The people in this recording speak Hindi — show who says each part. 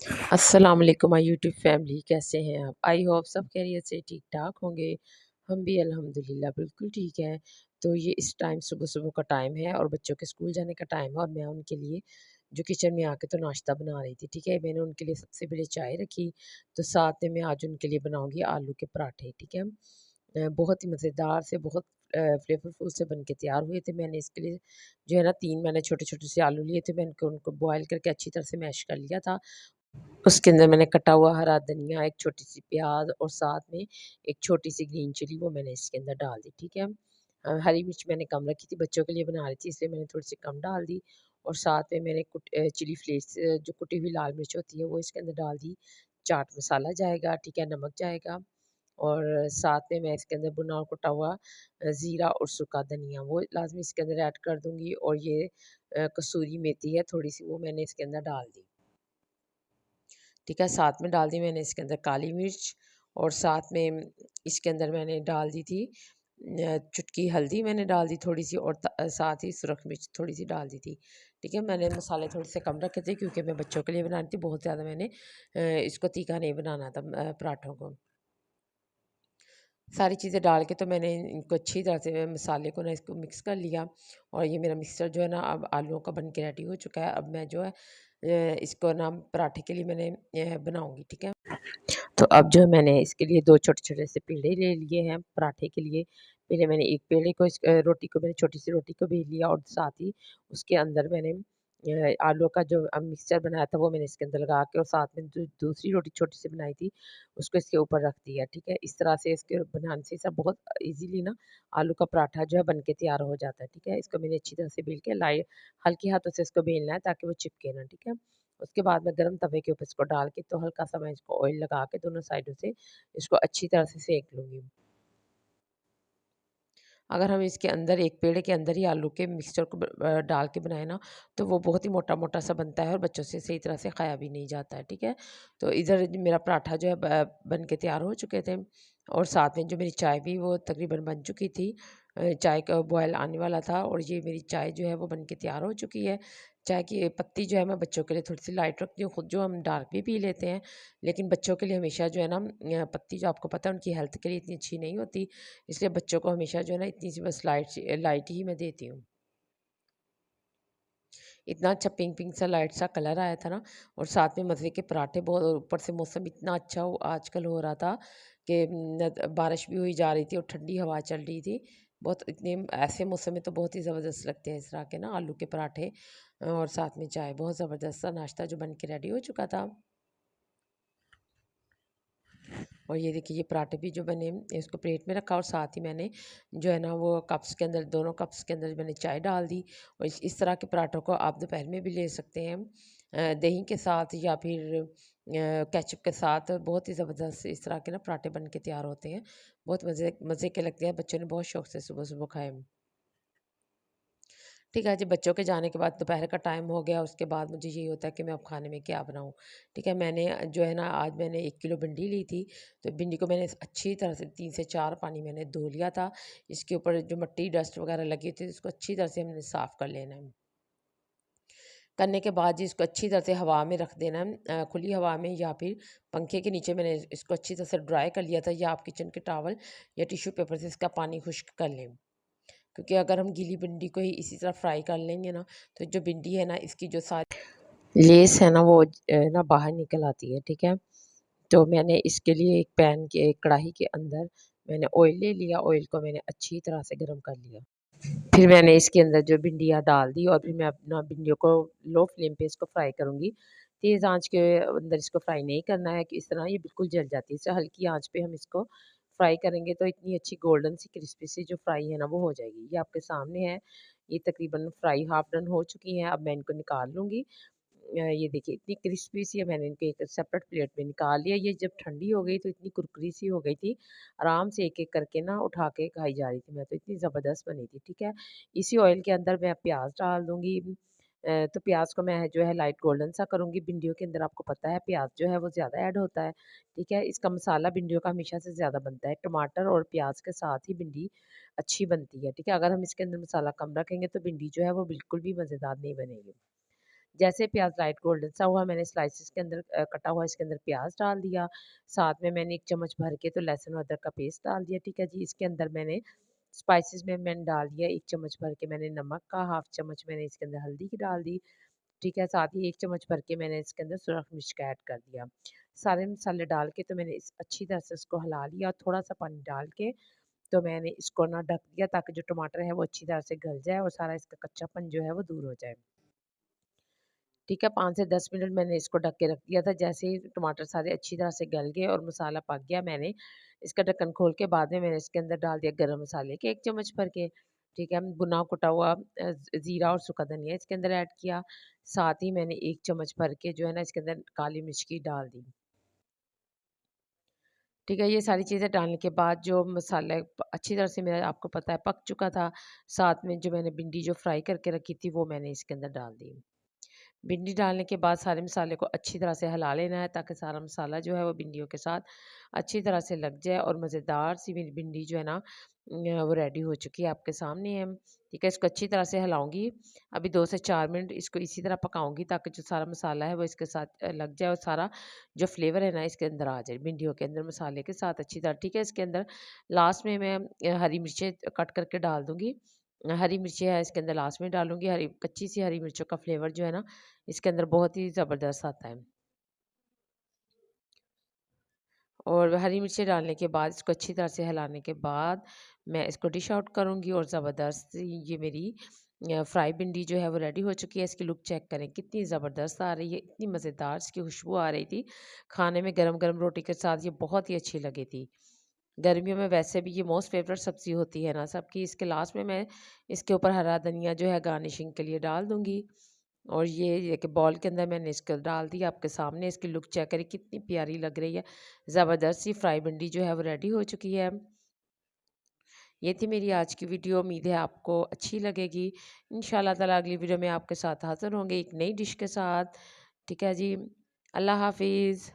Speaker 1: अस्सलाम वालेकुम माय यूट्यूब फैमिली, कैसे हैं आप? आई होप सब खैरियत से ठीक-ठाक होंगे। हम भी अल्हम्दुलिल्लाह बिल्कुल ठीक हैं। तो ये इस टाइम सुबह-सुबह का टाइम है और बच्चों के स्कूल जाने का टाइम है और मैं उनके लिए जो किचन में आके तो नाश्ता बना रही थी, ठीक है? मैंने उनके लिए सबसे पहले चाय रखी, तो साथ में मैं आज उनके लिए बनाऊँगी आलू के पराठे, ठीक है? बहुत ही मज़ेदार से बहुत फ्लेवरफुल से बन के तैयार हुए थे। मैंने इसके लिए जो है ना 3 मैंने छोटे-छोटे से आलू लिए थे, मैंने उनको बॉयल करके अच्छी तरह से मैश कर लिया था। उसके अंदर मैंने कटा हुआ हरा धनिया, एक छोटी-सी प्याज़ और साथ में एक छोटी-सी ग्रीन चिली वो मैंने इसके अंदर डाल दी, ठीक है। हरी मिर्च मैंने कम रखी थी, बच्चों के लिए बना रही थी इसलिए मैंने थोड़ी-सी कम डाल दी और साथ में मैंने चिली फ्लेक्स जो कुटी हुई लाल मिर्च होती है वो इसके अंदर डाल दी। चाट मसाला जाएगा, ठीक है, नमक जाएगा और साथ में मैं इसके अंदर भुना और कुटा हुआ ज़ीरा और सूखा धनिया वो लाज़मी इसके अंदर ऐड कर दूँगी और ये कसूरी मेथी है थोड़ी-सी वो मैंने इसके अंदर डाल दी। ठीक है, साथ में डाल दी मैंने इसके अंदर काली मिर्च और साथ में इसके अंदर मैंने डाल दी थी चुटकी हल्दी मैंने डाल दी थोड़ी-सी और साथ ही सुरख मिर्च थोड़ी-सी डाल दी थी। ठीक है, मैंने मसाले थोड़े से कम रखे थे क्योंकि मैं बच्चों के लिए बना रही थी, बहुत ज़्यादा मैंने इसको तीखा नहीं बनाना था पराठों को। सारी चीज़ें डाल के तो मैंने इनको अच्छी तरह से मसाले को ना इसको मिक्स कर लिया और ये मेरा मिक्सचर जो है ना अब आलूओं का बन के रेडी हो चुका है। अब मैं जो है इसको ना पराठे के लिए मैंने बनाऊँगी, ठीक है। तो अब जो है मैंने इसके लिए 2 छोटे-छोटे से पेड़े ले लिए हैं पराठे के लिए। पहले मैंने एक पेड़े को रोटी को मैंने छोटी-सी रोटी को बेल लिया और साथ ही उसके अंदर मैंने आलू का जो मिक्सचर बनाया था वो मैंने इसके अंदर लगा के और साथ में दूसरी रोटी छोटी-सी बनाई थी, उसको इसके ऊपर रख दिया, ठीक है। इस तरह से इसके बनाने से सब बहुत ईज़िली ना आलू का पराठा जो है बन के तैयार हो जाता है, ठीक है। इसको मैंने अच्छी तरह से बेल के हल्के हाथों से इसको बेलना है ताकि वो चिपके ना, ठीक है। उसके बाद मैं गरम तवे के ऊपर इसको डाल के तो हल्का-सा मैं इसको ऑयल लगा के दोनों साइडों से इसको अच्छी तरह से सेंक लूँगी। अगर हम इसके अंदर एक पेड़े के अंदर ही आलू के मिक्सचर को डाल के बनाए ना, तो वो बहुत ही मोटा-मोटा सा बनता है और बच्चों से सही तरह से खाया भी नहीं जाता है, ठीक है? तो इधर मेरा पराठा जो है बन के तैयार हो चुके थे और साथ में जो मेरी चाय भी वो तकरीबन बन चुकी थी। चाय का बॉयल आने वाला था और ये मेरी चाय जो है वो बन के तैयार हो चुकी है। चाय की पत्ती जो है मैं बच्चों के लिए थोड़ी-सी लाइट रखती हूँ, खुद जो हम डार्क भी पी लेते हैं, लेकिन बच्चों के लिए हमेशा जो है ना पत्ती जो आपको पता है उनकी हेल्थ के लिए इतनी अच्छी नहीं होती। इसलिए बच्चों को हमेशा जो है ना इतनी सी बस लाइट ही मैं देती हूँ। इतना अच्छा पिंक-पिंक सा लाइट सा कलर आया था ना और साथ में मज़े के पराठे बहुत और ऊपर से मौसम इतना अच्छा आजकल हो रहा था कि बारिश भी हुई जा रही थी और ठंडी हवा चल रही थी। बहुत इतने ऐसे मौसम में तो बहुत ही ज़बरदस्त लगते हैं इस तरह के ना आलू के पराठे और साथ में चाय। बहुत ज़बरदस्त सा नाश्ता जो बन के रेडी हो चुका था। और ये देखिए ये पराठे भी जो बने इसको प्लेट में रखा और साथ ही मैंने जो है ना वो कप्स के अंदर दोनों कप्स के अंदर मैंने चाय डाल दी और इस तरह के पराठों को आप दोपहर में भी ले सकते हैं दही के साथ या फिर केचप के साथ बहुत ही ज़बरदस्त इस तरह के ना पराठे बन के तैयार होते हैं बहुत मज़े मज़े के लगते हैं बच्चों ने बहुत शौक से सुबह सुबह खाए ठीक है जी, बच्चों के जाने के बाद दोपहर का टाइम हो गया, उसके बाद मुझे यही होता है कि मैं अब खाने में क्या बनाऊँ? ठीक है, मैंने जो है ना आज मैंने 1 किलो भिंडी ली थी, तो भिंडी को मैंने अच्छी तरह से 3 से 4 पानी मैंने धो लिया था। इसके ऊपर जो मिट्टी, डस्ट वगैरह लगी थी, इसको अच्छी तरह से हमने साफ़ कर लेना है। करने के बाद जी इसको अच्छी तरह से हवा में रख देना है खुली हवा में या फिर पंखे के नीचे मैंने इसको अच्छी तरह से ड्राई कर लिया था या आप किचन के टॉवल या टिश्यू पेपर से इसका पानी खुश्क कर लें। क्योंकि अगर हम गीली भिंडी को ही इसी तरह फ्राई कर लेंगे ना तो जो भिंडी है ना इसकी जो सारी लेस है ना वो ना बाहर निकल आती है ठीक है। तो मैंने इसके लिए एक पैन के एक कढ़ाई के अंदर मैंने ऑयल ले लिया, ऑयल को मैंने अच्छी तरह से गर्म कर लिया। फिर मैंने इसके अंदर जो भिंडियाँ डाल दी और फिर मैं अपना भिंडियों को लो फ्लेम पे इसको फ्राई करूँगी। तेज़ आँच के अंदर इसको फ्राई नहीं करना है कि इस तरह ये बिल्कुल जल जाती है। इससे हल्की आँच पे हम इसको फ्राई करेंगे तो इतनी अच्छी गोल्डन सी क्रिस्पी सी जो फ्राई है ना वो हो जाएगी। ये आपके सामने है। ये तकरीबन फ्राई हाफ डन हो चुकी हैं। अब मैं इनको निकाल लूँगी। ये देखिए इतनी क्रिस्पी सी है मैंने इनको एक सेपरेट प्लेट में निकाल लिया। ये जब ठंडी हो गई तो इतनी कुरकुरी सी हो गई थी। आराम से एक-एक करके ना उठा के खाई जा रही थी मैं तो इतनी ज़बरदस्त बनी थी, ठीक है। इसी ऑयल के अंदर मैं प्याज़ डाल दूँगी। तो प्याज़ को मैं जो है लाइट गोल्डन सा करूँगी। भिंडियों के अंदर आपको पता है प्याज़ जो है वो ज़्यादा ऐड होता है, ठीक है। इसका मसाला भिंडियों का हमेशा से ज़्यादा बनता है। टमाटर और प्याज़ के साथ ही भिंडी अच्छी बनती है, ठीक है। अगर हम इसके अंदर मसाला कम रखेंगे तो भिंडी जो है वो बिल्कुल भी मज़ेदार नहीं बनेगी। जैसे प्याज लाइट गोल्डन सा हुआ, मैंने स्लाइसेस के अंदर कटा हुआ इसके अंदर प्याज डाल दिया। साथ में मैंने 1 चम्मच भर के तो लहसुन और अदरक का पेस्ट डाल दिया, ठीक है जी। इसके अंदर मैंने स्पाइसेस में मैंने डाल दिया 1 चम्मच भर के मैंने नमक का, हाफ चम्मच मैंने इसके अंदर हल्दी की डाल दी, ठीक है। साथ ही 1 चम्मच भर के मैंने इसके अंदर सुरख मिर्च का ऐड कर दिया। सारे मसाले डाल के तो मैंने इस अच्छी तरह से इसको हिला लिया, थोड़ा-सा पानी डाल के तो मैंने इसको ना ढक दिया ताकि जो टमाटर है वो अच्छी तरह से गल जाए और सारा इसका कच्चापन जो है वो दूर हो जाए। ठीक है, 5 से 10 मिनट मैंने इसको ढक के रख दिया था। जैसे ही टमाटर सारे अच्छी तरह से गल गए और मसाला पक गया, मैंने इसका ढक्कन खोल के बाद में मैंने इसके अंदर डाल दिया गरम मसाले के 1 चम्मच भर के। ठीक है, भुना कुटा हुआ ज़ीरा और सूखा धनिया इसके अंदर ऐड किया। साथ ही मैंने 1 चम्मच भर के जो है ना इसके अंदर काली मिर्च की डाल दी। ठीक है, ये सारी चीज़ें डालने के बाद जो मसाला अच्छी तरह से मेरा आपको पता है पक चुका था। साथ में जो मैंने भिंडी जो फ्राई करके रखी थी वो मैंने इसके अंदर डाल दी। भिंडी डालने के बाद सारे मसाले को अच्छी तरह से हिला लेना है ताकि सारा मसाला जो है वो भिंडियों के साथ अच्छी तरह से लग जाए और मज़ेदार सी मेरी भिंडी जो है ना वो रेडी हो चुकी है आपके सामने है। ठीक है, इसको अच्छी तरह से हिलाऊंगी। अभी 2 से 4 मिनट इसको इसी तरह पकाऊंगी ताकि जो सारा मसाला है वो इसके साथ लग जाए और सारा जो फ्लेवर है ना इसके अंदर आ जाए भिंडियों के अंदर मसाले के साथ अच्छी तरह। ठीक है, इसके अंदर लास्ट में मैं हरी मिर्चें कट करके डाल दूंगी। हरी मिर्ची है इसके अंदर लास्ट में डालूँगी, हरी कच्ची सी हरी मिर्चों का फ्लेवर जो है ना, इसके अंदर बहुत ही ज़बरदस्त आता है। और हरी मिर्ची डालने के बाद इसको अच्छी तरह से हिलाने के बाद मैं इसको डिश आउट करूँगी और ज़बरदस्त ये मेरी फ्राई भिंडी जो है वो रेडी हो चुकी है। इसकी लुक चेक करें कितनी ज़बरदस्त आ रही है, इतनी मज़ेदार इसकी खुशबू आ रही थी। खाने में गरम-गरम रोटी के साथ ये बहुत ही अच्छी लगी थी। गर्मियों में वैसे भी ये मोस्ट फेवरेट सब्ज़ी होती है ना सबकी। इसके लास्ट में मैं इसके ऊपर हरा धनिया जो है गार्निशिंग के लिए डाल दूँगी। और ये एक बॉल के अंदर मैंने इसको डाल दिया आपके सामने। इसकी लुक चेक करिए कितनी प्यारी लग रही है। ज़बरदस्त सी फ्राई भिंडी जो है वो रेडी हो चुकी है। ये थी मेरी आज की वीडियो, उम्मीद है आपको अच्छी लगेगी। इंशाल्लाह ताला अगली वीडियो में आपके साथ हाज़िर होंगे एक नई डिश के साथ। ठीक है जी, अल्लाह हाफ़िज़।